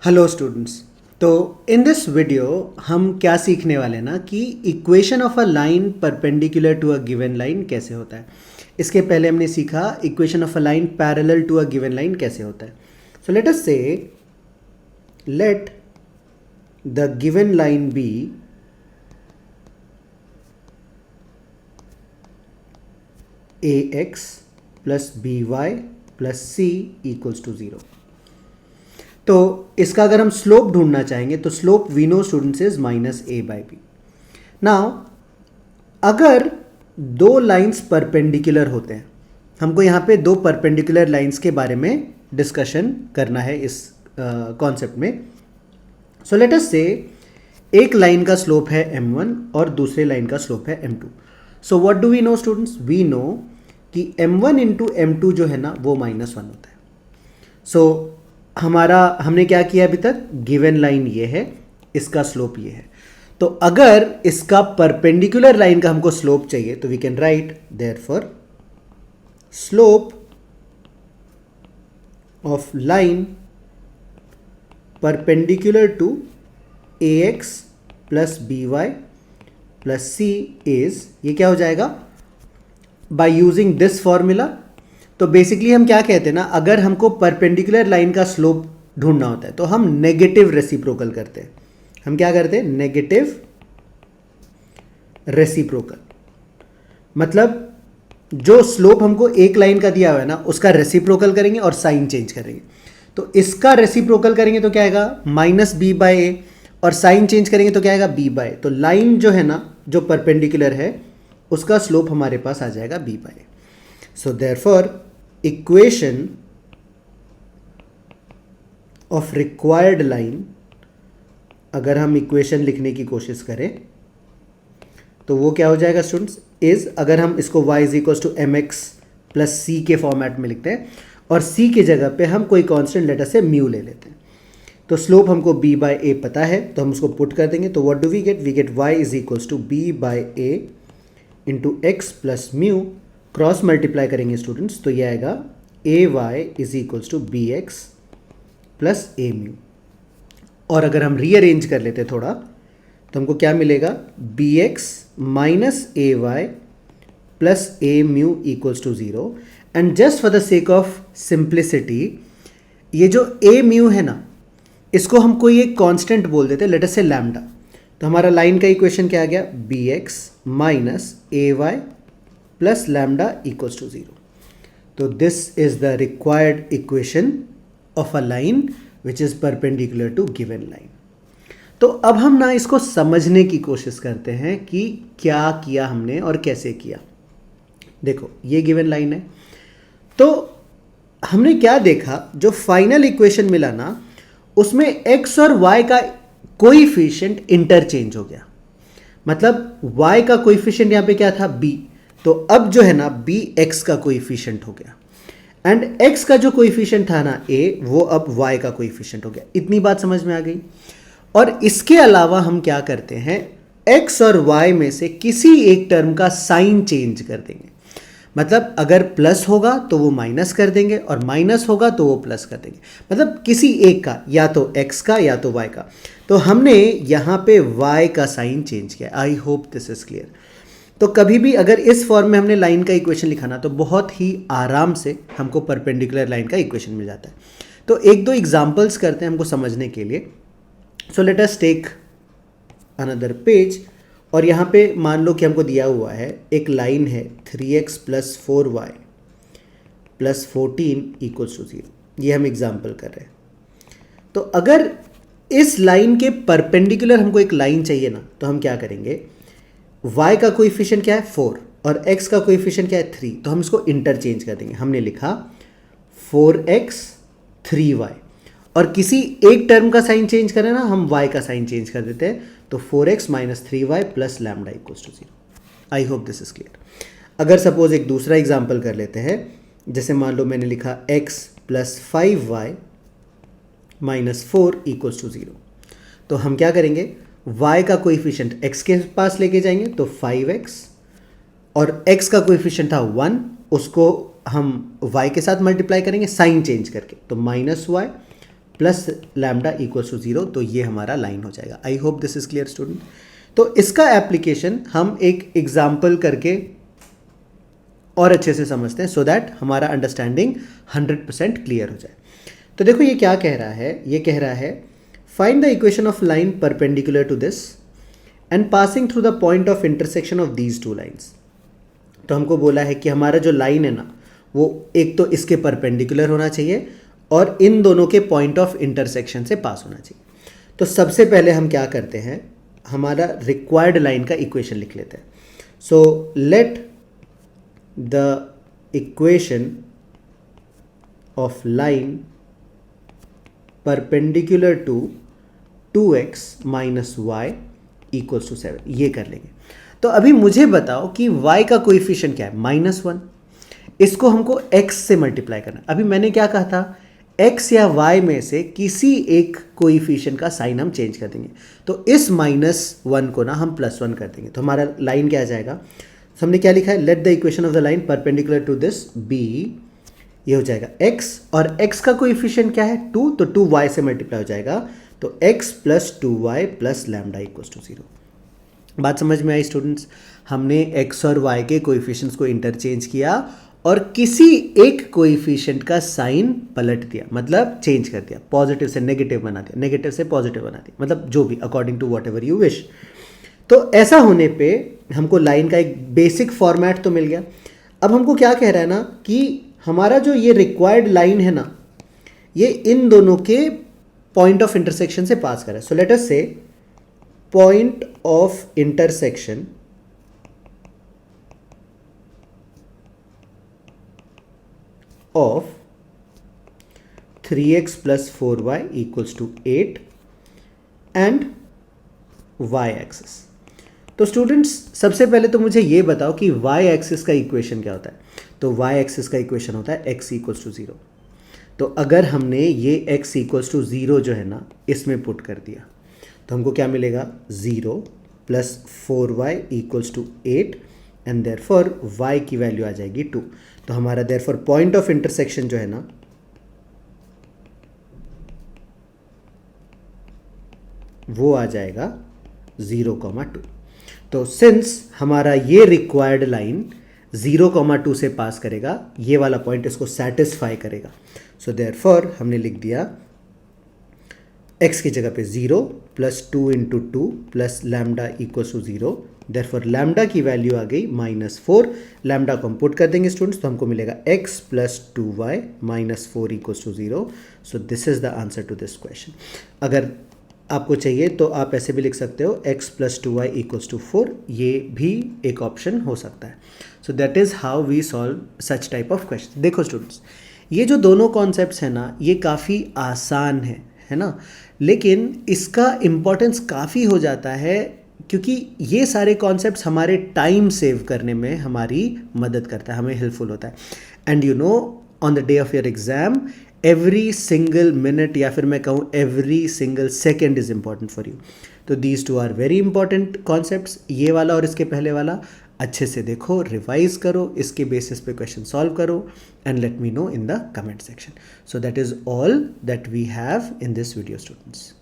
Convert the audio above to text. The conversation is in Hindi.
Hello students. तो इन दिस वीडियो हम क्या सीखने वाले हैं ना कि equation of a line perpendicular to a given line कैसे होता है। इसके पहले हमने सीखा equation of a line parallel to a given line कैसे होता है। So let us say let the given line be ax plus by plus c equals to 0। तो इसका अगर हम स्लोप ढूंढना चाहेंगे तो slope we know students is minus a by b. Now अगर दो लाइंस परपेंडिकुलर होते हैं, हमको यहाँ पे दो परपेंडिकुलर लाइंस के बारे में डिस्कशन करना है इस कॉन्सेप्ट में। सो लेट अस से एक लाइन का स्लोप है m1 और दूसरे लाइन का स्लोप है m2। So what do we know students? We know कि m1 इंटू m2 जो है ना वो -1 होता है। सो हमने क्या किया अभी तक? गिवन लाइन ये है, इसका स्लोप ये है। तो अगर इसका परपेंडिकुलर लाइन का हमको स्लोप चाहिए तो we can write therefore slope of line perpendicular to ax plus by plus c is, ये क्या हो जाएगा? By using this formula. तो बेसिकली हम क्या कहते हैं ना, अगर हमको परपेंडिकुलर लाइन का स्लोप ढूंढना होता है तो हम नेगेटिव रेसिप्रोकल करते हैं। हम क्या करते हैं? Negative reciprocal. मतलब जो स्लोप हमको एक लाइन का दिया हुआ है ना उसका रेसिप्रोकल करेंगे और साइन चेंज करेंगे। तो इसका रेसिप्रोकल करेंगे तो क्या आएगा? माइनस बी बाय ए, और साइन चेंज करेंगे तो क्या आएगा? B bye. तो लाइन जो है ना जो परपेंडिकुलर है उसका स्लोप हमारे पास आ जाएगा b by. So therefore equation of required line, अगर हम इक्वेशन लिखने की कोशिश करें तो वो क्या हो जाएगा स्टूडेंट्स? इज, अगर हम इसको y is equal to m x plus c के फॉर्मेट में लिखते हैं और c की जगह पे हम कोई कांस्टेंट लेटर से म्यू ले लेते हैं, तो स्लोप हमको b बाय ए पता है तो हम उसको पुट कर देंगे। तो what do we get? We get y is equal to b by a into x plus mu, cross multiply करेंगे स्टूडेंट्स तो ये आएगा a y is equals to b x plus a mu. और अगर हम रीअरेंज कर लेते थोड़ा तो हमको क्या मिलेगा? B x minus a y plus a mu equals to 0। And just for the sake of simplicity ये जो ए म्यू है ना इसको हम कोई एक कांस्टेंट बोल देते हैं, लेट अस से लैम्डा। तो हमारा लाइन का इक्वेशन क्या आ गया? B x minus a y plus lambda equals to 0। तो this is the required equation of a line which is perpendicular to given line. तो अब हम ना इसको समझने की कोशिश करते हैं कि क्या किया हमने और कैसे किया। देखो ये गिवन लाइन है, तो हमने क्या देखा, जो फाइनल इक्वेशन मिला ना उसमें x और y का कोएफिशिएंट इंटरचेंज हो गया। मतलब y का कोएफिशिएंट यहां पे क्या था? b। तो अब जो है ना b x का कोएफिशिएंट हो गया, एंड x का जो कोएफिशिएंट था ना a, वो अब y का कोएफिशिएंट हो गया। इतनी बात समझ में आ गई। और इसके अलावा हम क्या करते हैं? x और y में से किसी एक टर्म का साइन चेंज कर देंगे। मतलब अगर प्लस होगा तो वो माइनस कर देंगे और माइनस होगा तो वो प्लस कर देंगे। मतलब किसी एक का, या तो x का या तो y का। तो हमने यहाँ पे y का साइन चेंज किया। आई होप दिस इज क्लियर। तो कभी भी अगर इस फॉर्म में हमने लाइन का इक्वेशन लिखा ना तो बहुत ही आराम से हमको परपेंडिकुलर लाइन का इक्वेशन मिल जाता है। तो एक दो एग्जांपल्स करते हैं हमको समझने के लिए। So let us take another page, और यहाँ पे मान लो कि हमको दिया हुआ है एक लाइन है 3x plus 4y plus 14 equals to 0। ये हम एग्जाम्पल कर रहे हैं। तो अगर इस लाइन के परपेंडिकुलर हमको एक लाइन चाहिए ना तो हम क्या करेंगे? y का कोएफिशिएंट क्या है? 4, और x का कोएफिशिएंट क्या है? 3। तो हम इसको इंटरचेंज कर देंगे। हमने लिखा 4x 3y, और किसी एक टर्म का साइन चेंज करें ना, हम y का साइन चेंज कर देते हैं। तो 4x minus 3y plus lambda equals to 0। I hope this is clear. अगर सपोज एक दूसरा एग्जाम्पल कर लेते हैं, जैसे मान लो मैंने लिखा x plus 5y minus 4 equals to 0। तो हम क्या करेंगे? y का कोएफिशिएंट x के पास लेके जाएंगे तो 5x, और x का कोएफिशिएंट था 1, उसको हम y के साथ मल्टीप्लाई करेंगे साइन चेंज करके, तो minus y plus lambda equals to 0, तो ये हमारा लाइन हो जाएगा। I hope this is clear student. तो इसका एप्लीकेशन हम एक एग्जाम्पल करके और अच्छे से समझते हैं सो दैट हमारा अंडरस्टैंडिंग 100% क्लियर हो जाए। तो देखो ये क्या कह रहा है, ये कह रहा है find the equation of line perpendicular to this and passing through the point of intersection of these two lines. तो हमको बोला है कि हमारा जो लाइन है ना वो एक तो इसके परपेंडिकुलर होना चाहिए और इन दोनों के पॉइंट ऑफ इंटरसेक्शन से पास होना चाहिए। तो सबसे पहले हम क्या करते हैं, हमारा रिक्वायर्ड लाइन का इक्वेशन लिख लेते हैं। So let the equation of line perpendicular to 2x minus y equals to 7, ये कर लेंगे। तो अभी मुझे बताओ कि y का कोएफिशिएंट क्या है, -1। इसको हमको x से मल्टीप्लाई करना। अभी मैंने क्या कहा था, x या y में से किसी एक कोएफिशिएंट का साइन हम चेंज कर देंगे। तो इस -1 को ना हम +1 कर देंगे, तो हमारा लाइन क्या आ जाएगा। तो हमने क्या लिखा है, let the equation of the line perpendicular to this b, ये हो जाएगा x, और x का कोएफिशिएंट क्या है 2, तो 2y से मल्टीप्लाई हो जाएगा, तो x plus 2y plus lambda equals to 0। बात समझ में आई स्टूडेंट्स। हमने x और y के कोएफिशिएंट्स को इंटरचेंज किया और किसी एक कोएफिशिएंट का साइन पलट दिया, मतलब चेंज कर दिया, पॉजिटिव से नेगेटिव बना दिया, नेगेटिव से पॉजिटिव बना दिया, मतलब जो भी according to whatever you wish. तो ऐसा होने पे हमको लाइन का एक बेसिक फॉर्मेट तो मिल गया। अब हमको क्या कह रहा है ना कि हमारा जो ये रिक्वायर्ड लाइन है ना, ये इन दोनों के पॉइंट ऑफ इंटरसेक्शन से पास कर रहा है। सो लेट अस से point of intersection of 3x plus 4y equals to 8 and y axis. तो स्टूडेंट्स सबसे पहले तो मुझे ये बताओ कि y एक्सिस का इक्वेशन क्या होता है। तो y एक्सिस का इक्वेशन होता है x इक्वल्स टू 0। तो अगर हमने ये x इक्वल्स टू 0 जो है ना इसमें पुट कर दिया तो हमको क्या मिलेगा, 0 plus 4y equals to 8 and therefore y की वैल्यू आ जाएगी 2। तो हमारा देयरफॉर पॉइंट ऑफ इंटरसेक्शन जो है ना वो आ जाएगा 0,2। तो सिंस हमारा ये रिक्वायर्ड लाइन 0,2 से पास करेगा, ये वाला पॉइंट इसको सेटिस्फाई करेगा। सो देयरफॉर हमने लिख दिया x की जगह पे 0 plus 2 into 2 plus lambda equals to 0। Therefore lambda की वैल्यू आ गई -4। लैम्डा को हम पुट कर देंगे स्टूडेंट्स, तो हमको मिलेगा x plus 2y minus 4 equals to 0। So this is the answer to this question. अगर आपको चाहिए तो आप ऐसे भी लिख सकते हो x plus 2y equals to 4, ये भी एक ऑप्शन हो सकता है। So that is how we solve such type of question. देखो स्टूडेंट्स, ये जो दोनों कॉन्सेप्ट्स हैं ना ये काफ़ी आसान है ना, लेकिन इसका इम्पोर्टेंस काफ़ी हो जाता है क्योंकि ये सारे कॉन्सेप्ट्स हमारे टाइम सेव करने में हमारी मदद करता है, हमें हेल्पफुल होता है। And you know on the day of your exam every single minute या फिर मैं कहूँ every single second is important for you. तो these two are very important concepts, ये वाला और इसके पहले वाला अच्छे से देखो, रिवाइज करो, इसके बेसिस पे क्वेश्चन सॉल्व करो and let me know in the comment section. So that is all that we have in this video students.